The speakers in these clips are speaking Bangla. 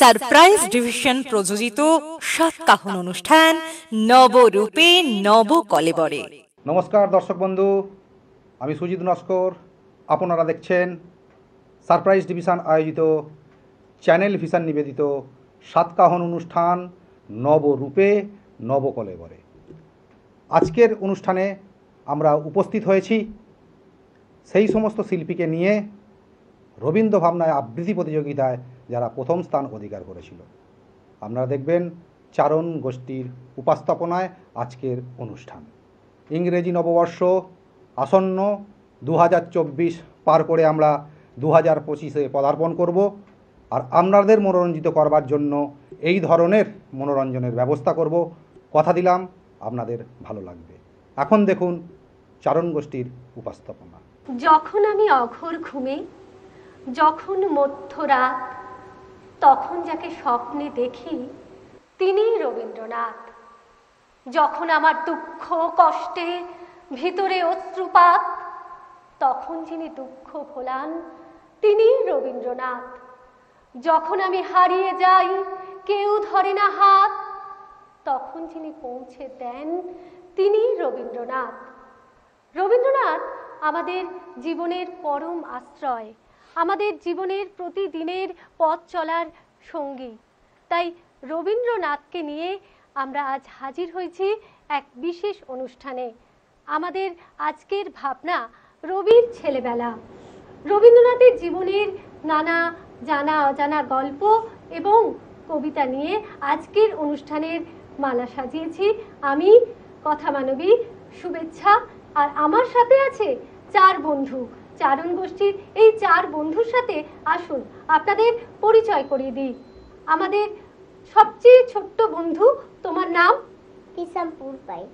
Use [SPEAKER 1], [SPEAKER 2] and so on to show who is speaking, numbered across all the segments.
[SPEAKER 1] সারপ্রাইজ ডিভিশন প্রযোজিত সাতকাহন অনুষ্ঠান নবরূপে নব কলেবরে।
[SPEAKER 2] নমস্কার দর্শক বন্ধু, আমি সুজিত নস্কর। আপনারা দেখছেন সারপ্রাইজ ডিভিশন আয়োজিত চ্যানেল ভিশন নিবেদিত সাতকাহন অনুষ্ঠান নবরূপে নব কলেবরে। আজকের অনুষ্ঠানে আমরা উপস্থিত হয়েছি সেই সমস্ত শিল্পীকে নিয়ে রবীন্দ্র ভাবনায় আবৃত্তি প্রতিযোগিতায় যারা প্রথম স্থান অধিকার করেছিল। আপনারা দেখবেন চারণ গোষ্ঠীর উপস্থাপনায় আজকের অনুষ্ঠান। ইংরেজি নববর্ষ আসন্ন 2024 পার করে আমরা 2025-এ পদার্পণ করব। আর আপনাদের মনোরঞ্জিত করবার জন্য এই ধরনের মনোরঞ্জনের ব্যবস্থা করব। কথা দিলাম আপনাদের ভালো লাগবে। এখন দেখুন চারণ গোষ্ঠীর উপস্থাপনা।
[SPEAKER 3] যখন আমি অঘোর ঘুমে, যখন মধ্যরাত, তখন যাকে স্বপ্নে দেখি তিনিই রবীন্দ্রনাথ। যখন আমার দুঃখ কষ্টে ভিতরে অশ্রুপাত, তখন যিনি দুঃখ ভোলান তিনিই রবীন্দ্রনাথ। যখন আমি হারিয়ে যাই, কেউ ধরে না হাত, তখন যিনি পৌঁছে দেন তিনিই রবীন্দ্রনাথ। রবীন্দ্রনাথ আমাদের জীবনের পরম আশ্রয়, আমাদের জীবনের প্রতিদিনের পথ চলার সঙ্গী। তাই রবীন্দ্রনাথকে নিয়ে আমরা আজ হাজির হয়েছি এক বিশেষ অনুষ্ঠানে। আমাদের আজকের ভাবনা রবির ছেলেবেলা। রবীন্দ্রনাথের জীবনের নানা জানা অজানা গল্প এবং কবিতা নিয়ে আজকের অনুষ্ঠানের মালা সাজিয়েছি আমি, কথা মানবী শুভেচ্ছা। আর আমার সাথে আছে চার বন্ধু, চারণ গোষ্ঠীর এই চার বন্ধুর সাথে আসুন আপনাদের পরিচয় করিয়ে দিই। আমাদের সবচেয়ে ছোট্ট বন্ধু, তোমার নাম?
[SPEAKER 4] কিসামপুর পাই।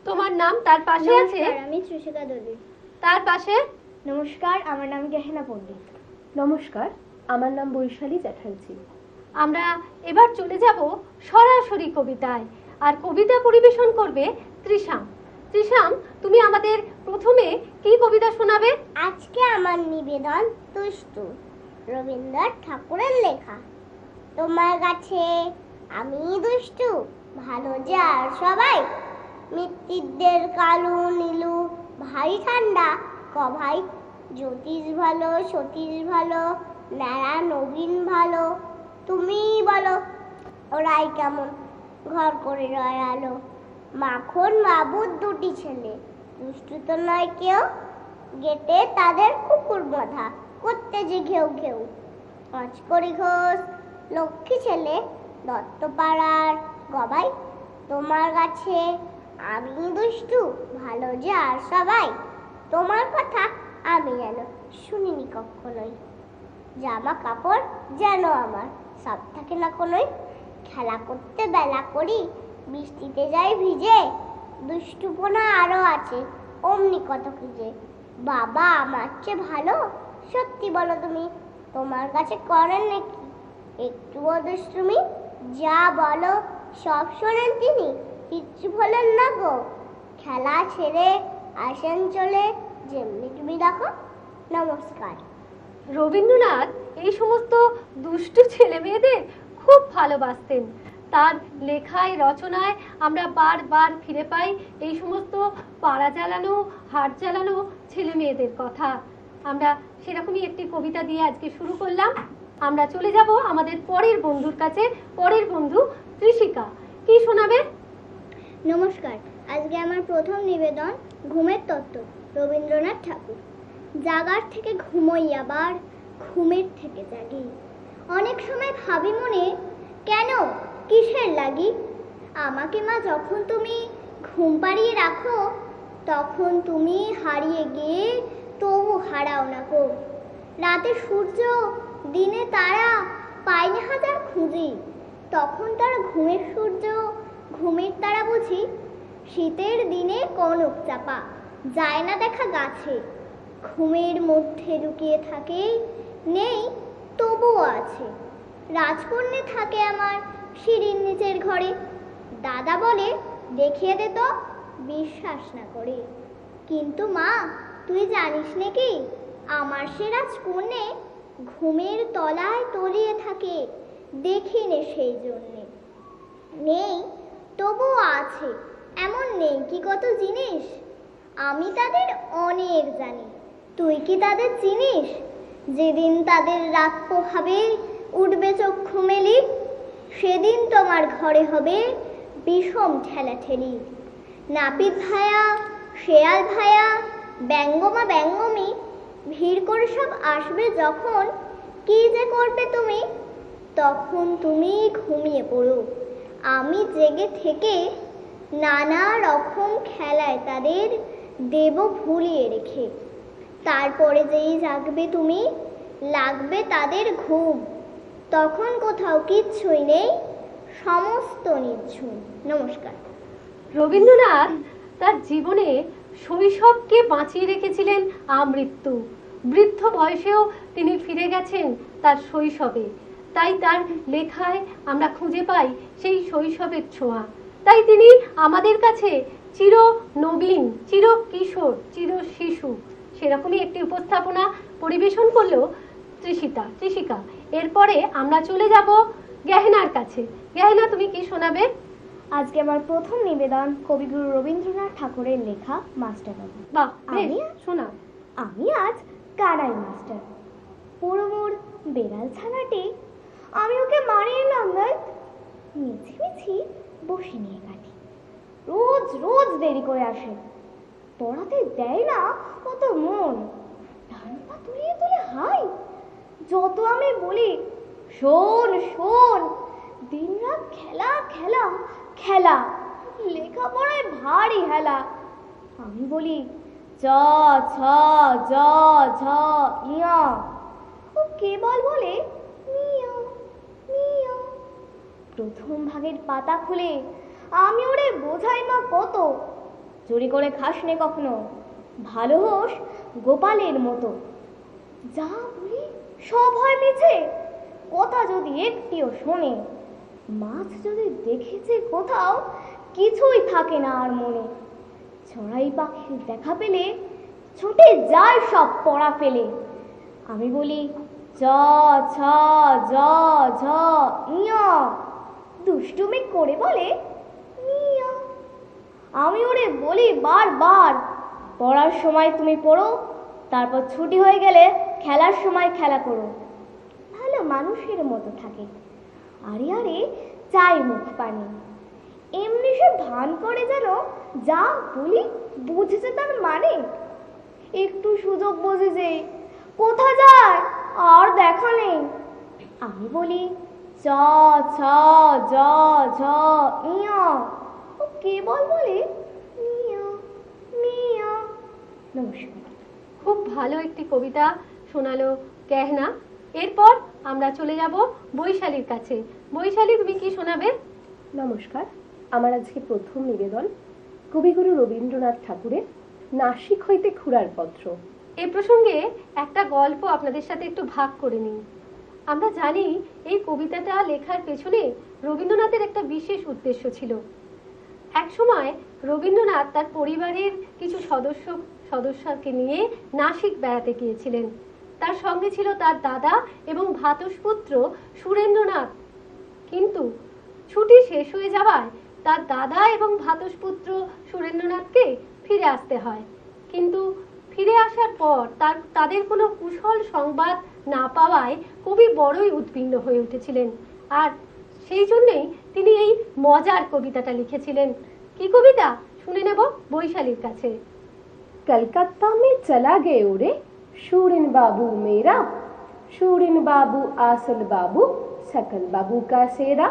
[SPEAKER 3] তোমার নাম? তার পাশে আছে
[SPEAKER 4] আমি ত্রিশিকা দেবী।
[SPEAKER 3] তার পাশে?
[SPEAKER 4] নমস্কার, আমার নাম গেহেনা পণ্ডিত।
[SPEAKER 5] নমস্কার, আমার নাম বৈশালী চ্যাটার্জি।
[SPEAKER 3] আমরা এবার চলে যাব সরাসরি কবিতায়। আর কবিতা পরিবেশন করবে ত্রিশাম। ত্রিশাম, তুমি আমাদের প্রথমে কি কবিতা শোনাবে?
[SPEAKER 4] আজকে আমার নিবেদন দুষ্টু, রবীন্দ্রনাথ ঠাকুরের লেখা। তোমার কাছে আমি দুষ্টু, ভালো যার সবাই, মৃত্যুদের কালু নীলু ভারী ঠান্ডা ক ভাই, জ্যোতিষ ভালো সতীশ ভালো, ন্যাড়া নবীন ভালো, তুমি বলো ওরাই কেমন ঘর করে রয় আলো। মাখন বাবুর দুটি ছেলে, দুষ্টু তো নয় কেউ, গেটে তাদের কুকুর বাঁধা, করতে যে ঘেউ ঘেউ। পাঁচকড়ি ঘোষ লক্ষ্মী ছেলে, দত্তপাড়ার গবাই, তোমার কাছে আমি দুষ্টু, ভালো যার সবাই, তোমার কথা আমি যেন শুনিনি কখনোই। জামা কাপড় যেন আমার সব থাকে না কোনোই, খেলা করতে বেলা করি, বৃষ্টিতে যাই ভিজে, দুষ্টুপনা আরো আছে অমনি কত খুঁজে। বাবা আমার চেয়ে ভালো, সত্যি বলো তুমি, তোমার কাছে করেন নাকি একটুও দুষ্টুমি? যা বলো সব শোনেন তিনি, কিচ্ছু বলেন না গো, খেলা ছেড়ে আসেন চলে যেমনি তুমি দেখো। নমস্কার।
[SPEAKER 3] রবীন্দ্রনাথ এই সমস্ত দুষ্টু ছেলে মেয়েদের খুব ভালোবাসতেন। তার লেখায় রচনায় আমরা বারবার ফিরে পাই এই সমস্ত পাড়া জ্বালানো হাট জ্বালানো ছেলে মেয়েদের কথা। আমরা সেরকমই একটি কবিতা দিয়ে আজকে শুরু করলাম। আমরা চলে যাব আমাদের পরের বন্ধুর কাছে। পরের বন্ধু ত্রিশিকা, কি শোনাবে?
[SPEAKER 4] নমস্কার, আজকে আমার প্রথম নিবেদন ঘুমের তত্ত্ব, রবীন্দ্রনাথ ঠাকুর। জাগার থেকে ঘুমোই আবার ঘুমের থেকে জাগি, অনেক সময় ভাবি মনে কেন কিসের লাগি, আমাকে মা যখন তুমি ঘুম পাড়িয়ে রাখো, তখন তুমি হারিয়ে গিয়ে তবু হারাও না গো। রাতে সূর্য দিনে তারা পাই না হাজার খুঁজি, তখন তারা ঘুমের সূর্য ঘুমের তারা বুঝি। শীতের দিনে কনক চাপা যায় না দেখা গাছে, ঘুমের মধ্যে লুকিয়ে থাকে নেই তবুও আছে। রাজকন্যা থাকে আমার সিঁড়ির নিচের ঘরে, দাদা বলে দেখিয়ে দে তো, বিশ্বাস না করে। কিন্তু মা তুই জানিস নাকি আমার সে রাজকন্যা ঘুমের তলায় তলিয়ে থাকে, দেখিনি সেই জন্যে। নেই তবুও আছে, এমন নেই কি কত জিনিস। আমি তাদের অনেক জানি। তুই কি তাদের চিনিস? যেদিন তাদের রাত পোহাবে, উঠবে চক্ষু মেলি, সেদিন তোমার ঘরে হবে বিষম ঠেলাঠেলি। নাপিত ভায়া, শেয়াল ভায়া, ব্যঙ্গমা ব্যঙ্গমী, ভিড় করে সব আসবে যখন, কি যে করবে তুমি? তখন তুমি ঘুমিয়ে পড়ো, আমি জেগে থেকে নানা রকম খেলায় তাদের দেব ভুলিয়ে রেখে। তারপরে যেই জাগবে তুমি, লাগবে তাদের ঘুম, তখন কোথাও কিচ্ছুই নেই, সমস্ত নিঝুম। নমস্কার।
[SPEAKER 3] রবীন্দ্রনাথ তার জীবনে শৈশবকে বাঁচিয়ে রেখেছিলেন আমৃত্যু। বৃদ্ধ বয়সেও তিনি ফিরে গেছেন তার শৈশবে। তাই তার লেখায় আমরা খুঁজে পাই সেই শৈশবের ছোঁয়া। তাই তিনি আমাদের কাছে চির নবীন, চির কিশোর, চির শিশু, সেরকমই একটি উপস্থাপনা পরিবেশন করলো তৃষিকা। এরপরে আমরা চলে যাব গেহেনার কাছে। গেহেনা, তুমি কি শোনাবে?
[SPEAKER 4] আজকে আমার প্রথম নিবেদন কবিগুরু রবীন্দ্রনাথ ঠাকুরের লেখা মাস্টারবাবু।
[SPEAKER 3] বাহ,
[SPEAKER 4] আমি
[SPEAKER 3] শোনা।
[SPEAKER 4] আমি আজ কানাই মাস্টার, পুরোমোর বেড়াল ছানাটি। আমি ওকে মারিয়ে এলাম, মিছি বসে নিয়ে কাটি। রোজ রোজ দেরি করে আসে, পড়াতে দেয় না কত মন। ডান পা তুলিয়ে তুলে হাই, যত আমি বলি শোন শোন, দিনরাত খেলা খেলা খেলা, লেখাপড়ায় ভারী হেলা। আমি বলি চ ছ জ ঝ ইয়া, ও কেবল বলে মিয়া মিয়া। প্রথম ভাগের পাতা খুলে আমি ওরে বোঝাই না কত, চুরি করে খাস নে কখনো, ভালো হোস গোপালের মতো। যা বলি সব হয় মিছে, কথা যদি একটিও শোনে, মাছ যদি দেখেছে কোথাও, কিছুই থাকে না আর মনে। চড়াই পাখির দেখা পেলে ছুটে যায় সব পড়া ফেলে। আমি বলি চ ছ জ ঝ ইয়া, দুষ্টুমি করে বলে মিয়া। আমি ওরে বলি বারবার, পড়ার সময় তুমি পড়ো, তারপর ছুটি হয়ে গেলে খেলার সময় খেলা করো। ভালো মানুষের মতো থাকে, আরে আরে চাই মুখ পানি। এমনি সে ভান করে যেন যা বলি বুঝেছে তার মানে। একটু সুযোগ বুঝে যে কোথা যায় আর দেখা নেই। আমি বলি চ ছ জ ঝ ইয়া, ও কেবল বলে মিয়া মিয়া। নমস্কার।
[SPEAKER 3] খুব ভালো একটি কবিতা শোনালো গেহেনা। এরপর আমরা চলে যাব বৈশালীর কাছে। বৈশালী, তুমি কি শোনাবে?
[SPEAKER 5] নমস্কার। আমার আজকে প্রথম নিবেদন কবিগুরু রবীন্দ্রনাথ ঠাকুরের নাসিক হইতে খুড়ার পত্র।
[SPEAKER 3] এই প্রসঙ্গে একটা গল্প আপনাদের সাথে একটু ভাগ করে নিই। আমরা জানি এই কবিতাটা লেখার পেছনে রবীন্দ্রনাথের একটা বিশেষ উদ্দেশ্য ছিল। এক সময় রবীন্দ্রনাথ তার পরিবারের কিছু সদস্যকে নিয়ে নাসিক বেড়াতে গিয়েছিলেন। তার সঙ্গে ছিল তার দাদা এবং ভ্রাতুষ্পুত্র সুরেন্দ্রনাথ। কিন্তু ছুটি শেষ হয়ে যাওয়ায় তার দাদা এবং ভ্রাতুষ্পুত্র সুরেন্দ্রনাথকে ফিরে আসতে হয়। কিন্তু ফিরে আসার পর তাদের কোনো কুশল সংবাদ না পাওয়ায় কবি বড়ই উদ্বিগ্ন হয়ে উঠেছিলেন। আর সেই জন্যই তিনি এই মজার কবিতাটা লিখেছিলেন। কি কবিতা শুনে নেব বৈশালীর কাছে।
[SPEAKER 5] कलकत्ता में चला गए उड़े शूरिन बाबू मेरा, शूरिन बाबू आसल बाबू सकल बाबू का सेरा।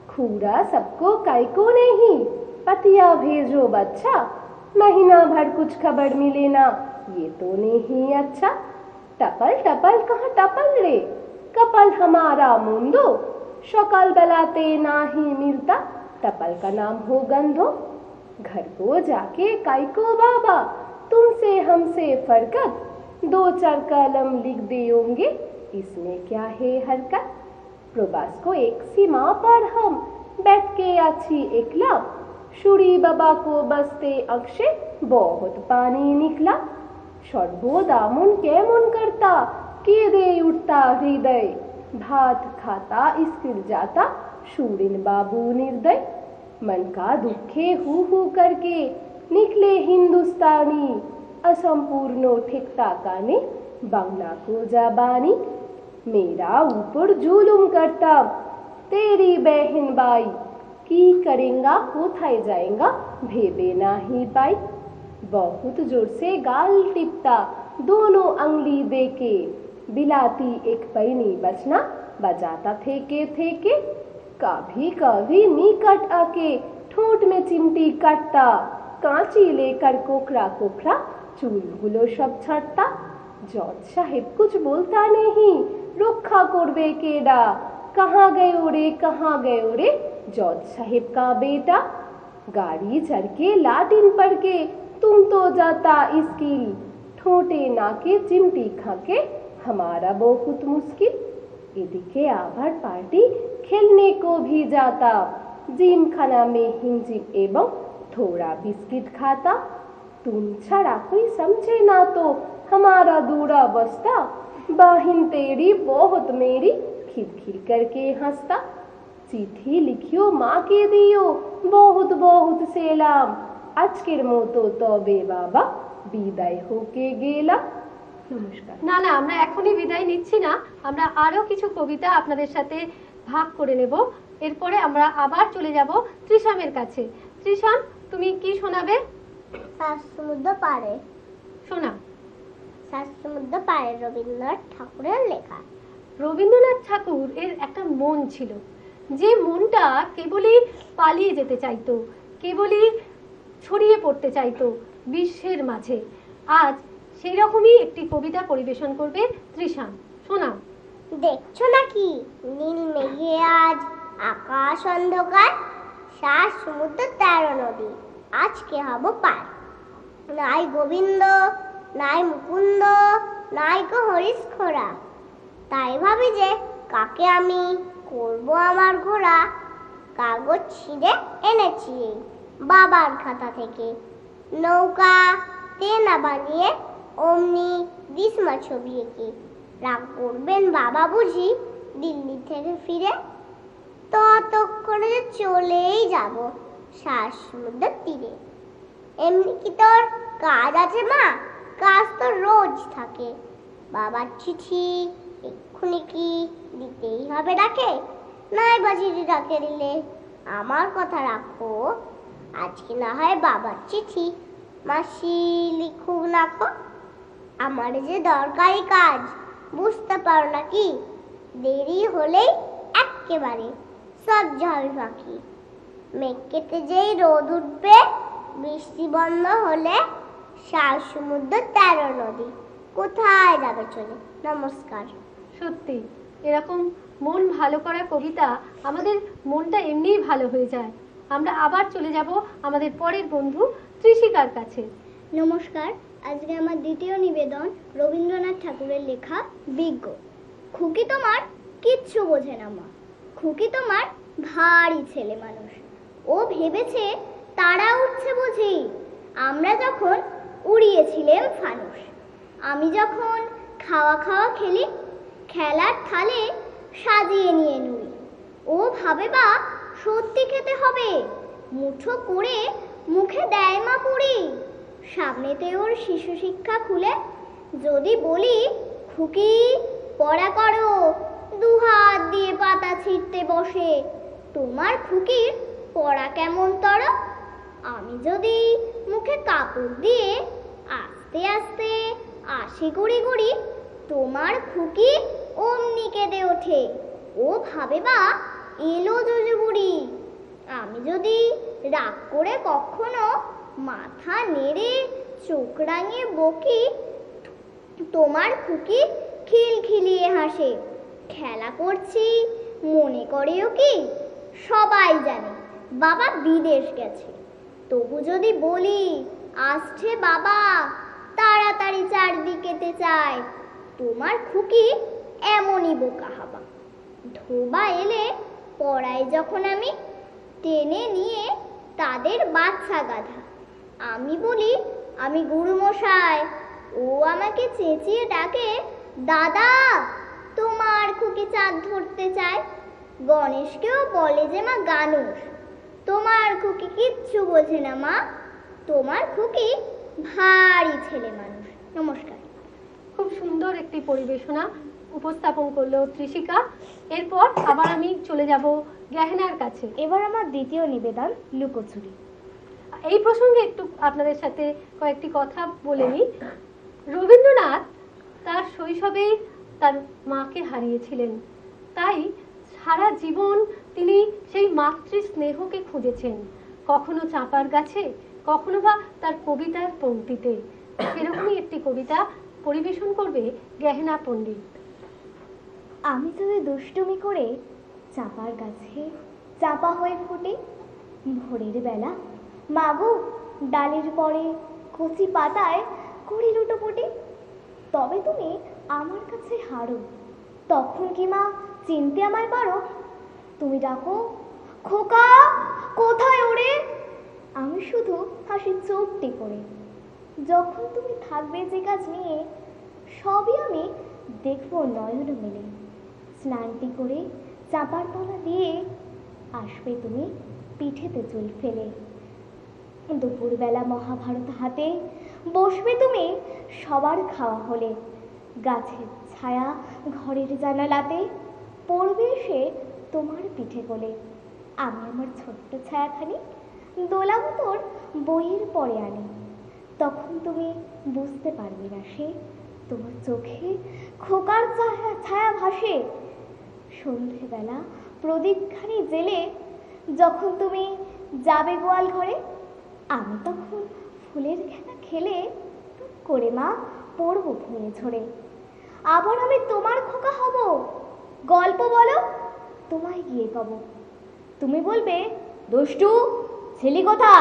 [SPEAKER 5] खूरा सबको कायको नहीं, पतिया भेजो बच्चा, महीना भर कुछ खबर मिले ना, ये तो नहीं अच्छा। टपल टपल कहाँ टपल रे, कपल हमारा मुंदो, सकाल बेलाते ना ही मिलता, टपल का नाम हो गंधो। घर को जाके कायको बाबा, तुमसे हमसे फरकत, दो चार कलम लिख देंगे, इसमें क्या है हरकत। प्रवास को एक सीमा पर हम बैठ के अच्छी एकला, शुरी बाबा को बसते अक्षे बहुत पानी निकला। सर्वदामन केमन करता के दे उठता हृदय, भात खाता स्कूल जाता शूरिन बाबू निर्दय। मन का दुखे हु करके निकले हिंदुस्तानी, असंपूर्ण ठेकता काने बांग्ला को जाबानी। मेरा ऊपर जुलुम करता तेरी बहन बाई, की करेंगा कोथाय जाएगा भेबे नाही पाई। बहुत जोर से गाल टिपता दोनों अंगली देके, बिलाती एक पैनी बचना बजाता थे के। कभी कभी निकट आके ठोंठ में चिमटी काटता, कांची लेकर कोकरा कोकरा चूलगुलो सब छाटता। जज साहेब कुछ बोलता नहीं, रखा करबे केडा, कहाँ गए रे जज साहेब का बेटा। गाड़ी चढ़ के लाटिन पढ़ के तुम तो जाता स्किल, ठोटे नाके चिमटी खाके हमारा बहुत मुश्किल। एदिके आभार पार्टी खेलने को भी जाता, जिम खाना में हिंजिम एवं थोड़ा बिस्किट खाता। तुम छड़ा कोई समझे ना तो हमारा दूरा बसता, बाहिन तेरी बहुत मेरी खिल करके हंसता। चिट्ठी लिखियो माँ के दियो बहुत बहुत सेलाम, আজকের মতো তবে বাবা বিদায় হোকে গেলাম। নমস্কার।
[SPEAKER 3] না না, আমরা এখনই বিদায় নিচ্ছি না, আমরা আরো কিছু কবিতা আপনাদের সাথে ভাগ করে নেব। এরপরে আমরা আবার চলে যাব ত্রিশামের কাছে। ত্রিশাম, তুমি কি শোনাবে?
[SPEAKER 4] শ্বাসমূর্ধ্ব পারে।
[SPEAKER 3] শোনা।
[SPEAKER 4] শ্বাসমূর্ধ্ব পারে রবীন্দ্রনাথ ঠাকুরের লেখা।
[SPEAKER 3] রবীন্দ্রনাথ ঠাকুর এর একটা মন ছিল, যে মনটা কেবলই পালিয়ে যেতে চাইতো, কেবলই ছড়িয়ে পড়তে চাইতো বিশ্বের মাঝে। আজ সেই রকমই একটি কবিতা পরিবেশন করবে ত্রিশাম। শোনাও।
[SPEAKER 4] দেখছো নাকি নীল মেঘে আজ আকাশ অন্ধকার, সাত সমুদ্র 13 নদী আজকে হব পার। নাই গোবিন্দ নাই মুকুন্দ নাই গো হরিশ খোরা, তাই ভাবি যে কাকে আমি করব আমার ঘোড়া। কাগজ ছিঁড়ে এনেছি বাবার খাতা থেকে, নৌকা তেনা বানিয়ে অমনি বিস্মা ছবি এঁকে। রাগ করবেন বাবা বুঝি দিল্লি থেকে ফিরে, ততক্ষণে যে চলেই যাব সাত সমুদ্রের তীরে। এমনি কি তোর কাজ আছে মা? কাজ তো রোজ থাকে, বাবার চিঠি এক্ষুনি কি দিতেই হবে ডাকে? নাই বাজিরি ডাকে দিলে আমার কথা রাখো, আজকে না হয় বাবার চিঠি মাসি লিখুক নাকো। আমার যে দরকারি কাজ বুঝতে পারো না কি? দেরি হলেই একেবারে সব যাবে ফাঁকি। মেঘ কেটে যেই রোদ উঠবে, বৃষ্টি বন্ধ হলে সাত সমুদ্র 13 নদী কোথায় যাবে চলে। নমস্কার।
[SPEAKER 3] সত্যি এরকম মন ভালো করা কবিতা আমাদের মনটা এমনিই ভালো হয়ে যায়। আমরা আবার চলে যাব আমাদের পরের বন্ধু ত্রিশিকার কাছে।
[SPEAKER 4] নমস্কার। আজকে আমার দ্বিতীয় নিবেদন রবীন্দ্রনাথ ঠাকুরের লেখা বিজ্ঞ। খুকি তোমার কিচ্ছু বোঝে না মা, খুকি তোমার ভারী ছেলে মানুষ। ও ভেবেছে তারা উঠছে বুঝি, আমরা যখন উড়িয়েছিলাম ফানুস। আমি যখন খাওয়া খেলি, খেলার থালে সাজিয়ে নিয়ে নুই। ও ভাবে বা সত্যি খেতে হবে, মুঠো করে মুখে দেয় মা পুরি। সামনেতে ওর শিশু শিক্ষা খুলে যদি বলি খুকি পড়া করো, দুহাত দিয়ে পাতা ছিঁড়তে বসে। তোমার খুকির পড়া কেমন তর? আমি যদি মুখে কাপড় দিয়ে আস্তে আস্তে আসি গুড়ি গুড়ি, তোমার খুকি অমনি কেঁদে ওঠে। ও ভাবে বা এলো জুজু বুড়ি। আমি যদি রাগ করে কখনো মাথা নেড়ে চোখ রাঙিয়ে বকি, তোমার খুকি খিলখিলিয়ে হাসে। খেলা করছি মনে করেও কি? সবাই জানে বাবা বিদেশ গেছে, তবু যদি বলি আসছে বাবা, তাড়াতাড়ি চারদিকেতে চায়। তোমার খুকি এমনই বোকা হাবা। ধোবা এলে পড়াই যখন আমি, টেনে নিয়ে তাদের বাচ্চা গাধা। আমি বলি আমি গুরুমশাই, ও আমাকে চেঁচিয়ে ডাকে দাদা। তোমার খুকি চাঁদ ধরতে চায়। গণেশকেও বলে যে মা গানুষ। তোমার খুকি কিচ্ছু বোঝে না মা, তোমার খুকি ভারী ছেলে মানুষ। নমস্কার।
[SPEAKER 3] খুব সুন্দর একটি পরিবেশনা উপস্থাপন করলো ত্রিশিকা। এরপর আবার আমি চলে যাব গেহেনার কাছে।
[SPEAKER 4] এবার আমার দ্বিতীয় নিবেদন লুকোচুরি।
[SPEAKER 3] এই প্রসঙ্গে একটু আপনাদের সাথে কয়েকটি কথা বলে নিই। রবীন্দ্রনাথ তার শৈশবেই তার মাকে হারিয়েছিলেন, তাই সারা জীবন তিনি সেই মাতৃ স্নেহকে খুঁজেছেন, কখনো চাঁপার গাছে, কখনো বা তার কবিতার পংক্তিতে। এরকমই একটি কবিতা পরিবেশন করবে গেহেনা পণ্ডিত।
[SPEAKER 4] আমি যদি দুষ্টুমি করে চাঁপার গাছে চাপা হয়ে ফুটে, ভোরের বেলা মাগো ডালের পরে কচি পাতায় করি লুটোপুটি, তবে তুমি আমার কাছে হারো, তখন কি মা চিনতে আমায় পারো? তুমি ডাকো খোকা কোথায় ওরে, আমি শুধু হাসি চোখটি করে। যখন তুমি থাকবে যে কাজ নিয়ে, সবই আমি দেখবো নয়ন মেলে। স্নানটি করে চাপার তলা দিয়ে আসবে তুমি পিঠেতে চুল ফেলে। দুপুরবেলা মহাভারত হাতে বসবে তুমি সবার খাওয়া হলে। গাছের ছায়া ঘরের জানালাতে পড়বে সে তোমার পিঠে কোলে। আমি আমার ছোট্ট ছায়াখানি দোলাম তোর বইয়ের পরে আনি, তখন তুমি বুঝতে পারবে না সে তোমার চোখে খোকার ছায়া ভাসে। সন্ধেবেলা প্রদীপখানি জেলে যখন তুমি যাবে গোয়াল ঘরে, আমি তখন ফুলের খেলা খেলে করে মা পড়বো ভুঁয়ে ঝরে। আবার আমি তোমার খোকা হব, গল্প বলো তোমায় গিয়ে কব। তুমি বলবে দুষ্টু ছেলে কথা,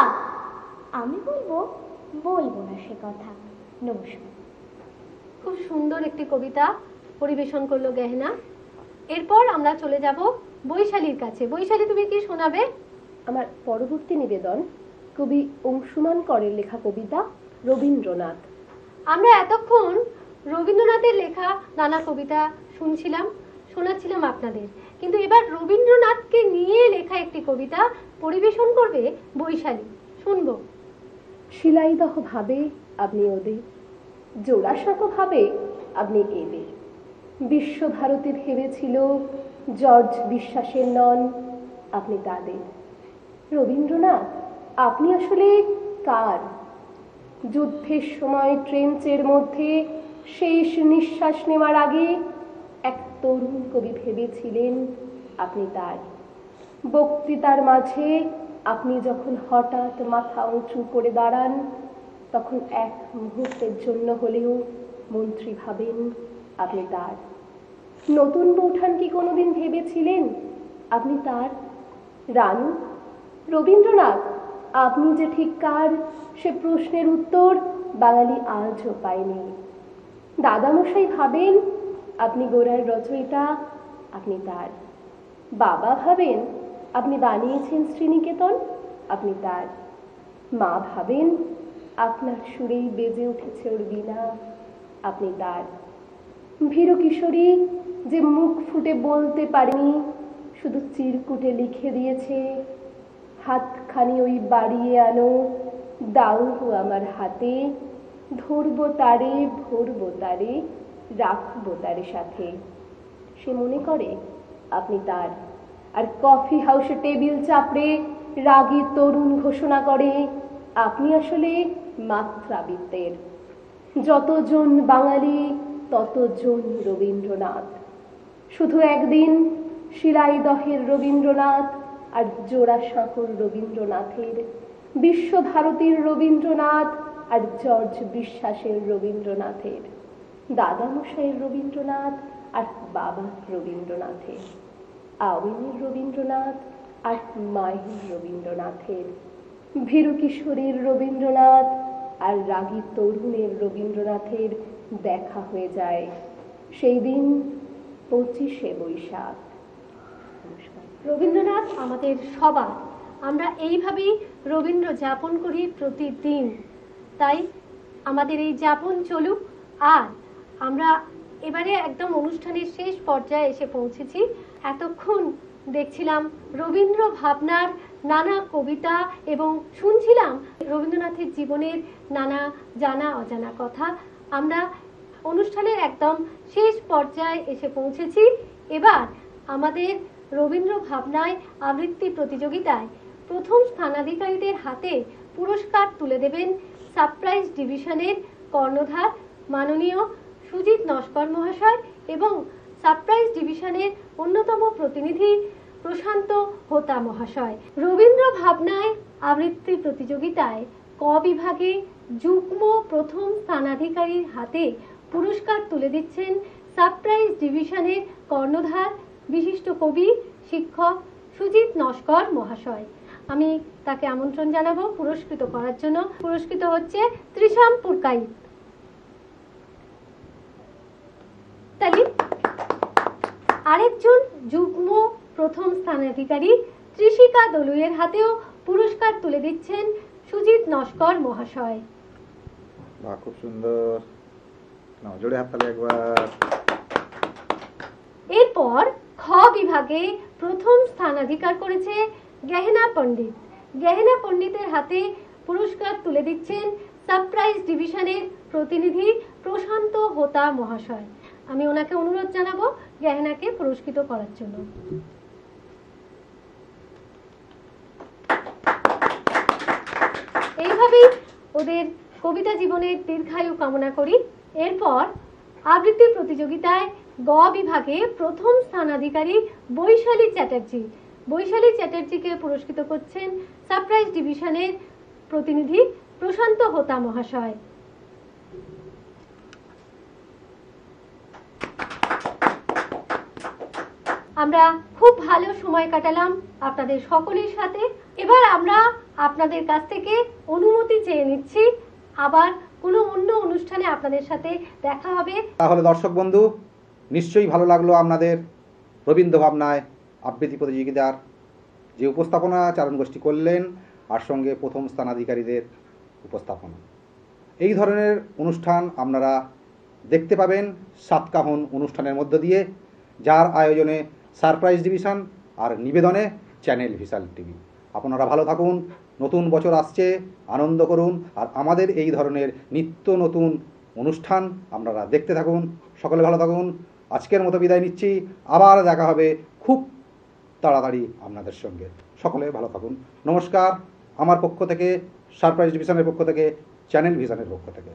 [SPEAKER 4] আমি বলবো বলবো না সে কথা। নমস্কার।
[SPEAKER 3] খুব সুন্দর একটি কবিতা পরিবেশন করলো গেহেনা। এরপর আমরা চলে যাব বৈশালীর কাছে। বৈশালী, তুমি কি শোনাবে?
[SPEAKER 5] আমার পরবর্তী নিবেদন কবি অংশুমান করের লেখা কবিতা রবীন্দ্রনাথ।
[SPEAKER 3] আমরা এতক্ষণ রবীন্দ্রনাথের লেখা নানা কবিতা শোনাচ্ছিলাম আপনাদের, কিন্তু এবার রবীন্দ্রনাথকে নিয়ে লেখা একটি কবিতা পরিবেশন করবে বৈশালী। শুনবো।
[SPEAKER 5] শিলাইদহ ভাবে আপনি ওদের, জোড়াসাঁকো ভাবে আপনি এদের। বিশ্বভারতী ভেবেছিল জর্জ বিশ্বাসের নন আপনি তাদের। রবীন্দ্রনাথ আপনি আসলে কার? যুদ্ধের সময় ট্রেঞ্চের মধ্যে শেষ নিঃশ্বাস নেওয়ার আগে এক তরুণ কবি ভেবেছিলেন আপনি তার। বক্তৃতার মাঝে আপনি যখন হঠাৎ মাথা উঁচু করে দাঁড়ান, তখন এক মুহূর্তের জন্য হলেও মন্ত্রী ভাবেন আপনি তার। নতুন বৌঠান কি কোনোদিন ভেবেছিলেন আপনি তার? রানু, রবীন্দ্রনাথ আপনি যে ঠিক কার, সে প্রশ্নের উত্তর বাঙালি আজও পায়নি। দাদামশাই ভাবেন আপনি গোরার রচয়িতা, আপনি তার। বাবা ভাবেন আপনি বানিয়েছেন শ্রীনিকেতন, আপনি তার। মা ভাবেন আপনার সুরেই বেজে উঠেছে ওর বীণা, আপনি তার। ভীরু কিশোরী যে মুখ ফুটে বলতে পারেনি, শুধু চিরকুটে লিখে দিয়েছে হাতখানি ওই বাড়িয়ে আনো, দাও আমার হাতে, ধরবো তারে ভরবো তারে, রাখবো তারে সাথে। সে মনে করে আপনি তার। আর কফি হাউসে টেবিল চাপড়ে রাগী তরুণ ঘোষণা করে আপনি আসলে মাত্রাবৃত্তের। যতজন বাঙালি ততজন রবীন্দ্রনাথ। শুধু একদিন শিলাইদহের রবীন্দ্রনাথ আর জোড়াসাঁকোর রবীন্দ্রনাথের, বিশ্বভারতীর রবীন্দ্রনাথ আর জর্জ বিশ্বাসের রবীন্দ্রনাথের, দাদামশাইয়ের রবীন্দ্রনাথ আর বাবার রবীন্দ্রনাথের, আউনের রবীন্দ্রনাথ আর মায়ের রবীন্দ্রনাথের, ভীরু কিশোরীর রবীন্দ্রনাথ আর রাগী তরুণের রবীন্দ্রনাথের দেখা হয়ে যায় সেই দিন 25শে বৈশাখ।
[SPEAKER 3] রবীন্দ্রনাথ আমাদের সবার, আমরা এইভাবেই রবীন্দ্র যাপন করি প্রতিদিন। তাই আমাদের এই যাপন চলুক। আর আমরা এবারে একদম অনুষ্ঠানের শেষ পর্যায়ে এসে পৌঁছেছি। এতক্ষণ দেখছিলাম রবীন্দ্র ভাবনার নানা কবিতা এবং শুনছিলাম রবীন্দ্রনাথের জীবনের নানা জানা অজানা কথা। আমরা অনুষ্ঠানের একদম শেষ পর্যায়ে এসে পৌঁছেছি। এবার আমাদের রবীন্দ্র ভাবনায় আবৃত্তি প্রতিযোগিতায় প্রথম স্থানাধিকারীদের হাতে পুরস্কার তুলে দেবেন সারপ্রাইজ ডিভিশনের কর্ণধার মাননীয় সুজিত নস্কর মহাশয় এবং সারপ্রাইজ ডিভিশনের অন্যতম প্রতিনিধি প্রশান্ত হোতা মহাশয়। রবীন্দ্র ভাবনায় আবৃত্তি প্রতিযোগিতায় ক বিভাগে যুগ্ম প্রথম স্থানাধিকারীর হাতে পুরস্কার তুলে দিচ্ছেন সারপ্রাইজ ডিভিশনের কর্ণধার বিশিষ্ট কবি শিক্ষক সুজিত নস্কর মহাশয়। আমি তাকে আমন্ত্রণ জানাবো পুরস্কৃত করার জন্য। পুরস্কৃত হচ্ছে ত্রিশাম পুরকাইত। তাহলে আরেকজন যুগ্ম প্রথম স্থানাধিকারী ত্রিশিকা দলুইয়ের হাতেও পুরস্কার তুলে দিচ্ছেন সুজিত নস্কর মহাশয়।
[SPEAKER 2] বাহ, খুব সুন্দর, জোরে হাততালি একবার।
[SPEAKER 3] এরপর খ বিভাগে প্রথম স্থানাধিকার করেছে গেহেনা পণ্ডিত। গেহেনা পণ্ডিতের হাতে পুরস্কার তুলে দিচ্ছেন সারপ্রাইজ ডিভিশনের প্রতিনিধি প্রশান্ত হোতা মহাশয়। আমি ওনাকে অনুরোধ জানাবো গেহেনাকে পুরস্কৃত করার জন্য। এইভাবেই ওদের কবিতা জীবনের দীর্ঘায়ু কামনা করি। এরপর আবৃত্তি প্রতিযোগিতায় গ বিভাগে প্রথম স্থানাধিকারী বৈশালী চ্যাটার্জি। বৈশালী চ্যাটার্জিকে পুরস্কৃত করছেন সারপ্রাইজ ডিভিশনের প্রতিনিধি প্রশান্ত হোতা মহাশয়। আমরা খুব ভালো সময় কাটালাম আপনাদের সকলের সাথে। এবার আমরা আপনাদের কাছ থেকে অনুমতি চেয়ে নিচ্ছি, আবার কোনো অন্য অনুষ্ঠানে আপনাদের সাথে দেখা হবে।
[SPEAKER 2] তাহলে দর্শক বন্ধু, নিশ্চয়ই ভালো লাগলো আপনাদের রবীন্দ্র ভাবনায় আবৃত্তি প্রতিযোগিতার যে উপস্থাপনা চারণ গোষ্ঠী করলেন, আর সঙ্গে প্রথম স্থানাধিকারীদের উপস্থাপনা। এই ধরনের অনুষ্ঠান আপনারা দেখতে পাবেন সাতকাহন অনুষ্ঠানের মধ্য দিয়ে, যার আয়োজনে সারপ্রাইজ ডিভিশন আর নিবেদনে চ্যানেল ভিশন টিভি। আপনারা ভালো থাকুন, নতুন বছর আসছে, আনন্দ করুন, আর আমাদের এই ধরনের নিত্য নতুন অনুষ্ঠান আপনারা দেখতে থাকুন। সকলে ভালো থাকুন। আজকের মতো বিদায় নিচ্ছি, আবার দেখা হবে খুব তাড়াতাড়ি আপনাদের সঙ্গে। সকলে ভালো থাকুন। নমস্কার, আমার পক্ষ থেকে, সারপ্রাইজ ডিভিশনের পক্ষ থেকে, চ্যানেল ভিশনের পক্ষ থেকে।